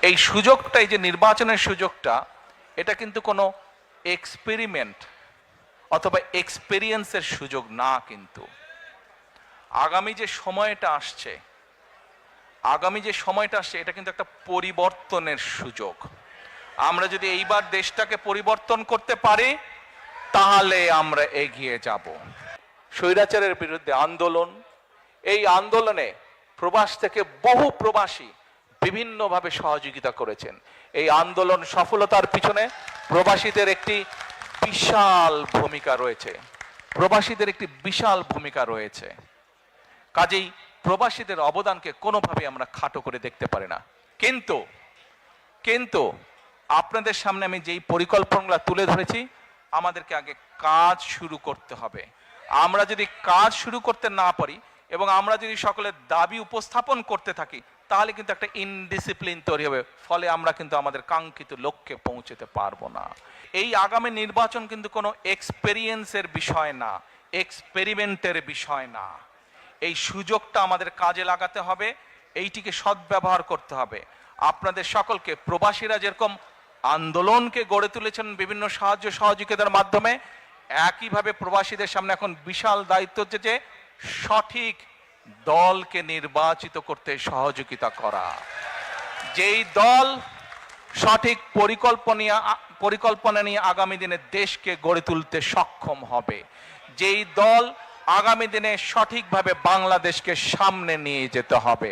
এই সুযোগটা, এই যে নির্বাচনের সুযোগটা, এটা কিন্তু কোনো এক্সপেরিমেন্ট অথবা এক্সপেরিয়েন্সের সুযোগ না। কিন্তু আগামী যে সময়টা আসছে, এটা কিন্তু একটা পরিবর্তনের সুযোগ। আমরা যদি এইবার দেশটাকে পরিবর্তন করতে পারি তাহলে আমরা এগিয়ে যাব। স্বৈরাচারের বিরুদ্ধে আন্দোলন, এই আন্দোলনে প্রবাস থেকে বহু প্রবাসী বিভিন্নভাবে সহযোগিতা করেছেন। এই আন্দোলন সফলতার পিছনে প্রবাসীদের একটি বিশাল ভূমিকা রয়েছে। কাজেই প্রবাসীদের অবদানকে কোনোভাবে আমরা খাটো করে দেখতে পারি না। কিন্তু আপনাদের সামনে আমি যেই পরিকল্পনাগুলো তুলে ধরেছি, আমাদেরকে আগে কাজ শুরু করতে হবে। আমরা যদি কাজ শুরু করতে না পারি এবং আমরা যদি সকলের দাবি উপস্থাপন করতে থাকি, তাহলে কিন্তু একটা ইনডিসিপ্লিন তৈরি হবে, ফলে আমরা কিন্তু আমাদের কাঙ্ক্ষিত লক্ষ্যে পৌঁছতে পারবো না। এই আগামী নির্বাচন কিন্তু কোনো এক্সপেরিয়েন্সের বিষয় না, এক্সপেরিমেন্টের বিষয় না। এই সুযোগটা আমাদের কাজে লাগাতে হবে, এইটিকে সদ্ব্যবহার করতে হবে। আপনাদের সকলকে, প্রবাসীরা যেরকম আন্দোলনকে গড়ে তুলেছেন বিভিন্ন সাহায্য সহযোগিতার মাধ্যমে, একইভাবে প্রবাসীদের সামনে এখন বিশাল দায়িত্ব হচ্ছে যে সঠিক দলকে নির্বাচিত করতে সহযোগিতা করা। যেই দল সঠিক পরিকল্পনা নিয়ে আগামী দিনে দেশকে গড়ে তুলতে সক্ষম হবে, যেই দল আগামী দিনে সঠিকভাবে বাংলাদেশকে সামনে নিয়ে যেতে হবে।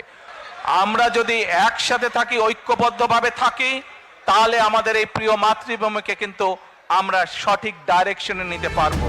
আমরা যদি একসাথে থাকি, ঐক্যবদ্ধভাবে থাকি, তাহলে আমাদের এই প্রিয় মাতৃভূমিকে কিন্তু আমরা সঠিক ডাইরেকশনে নিতে পারবো।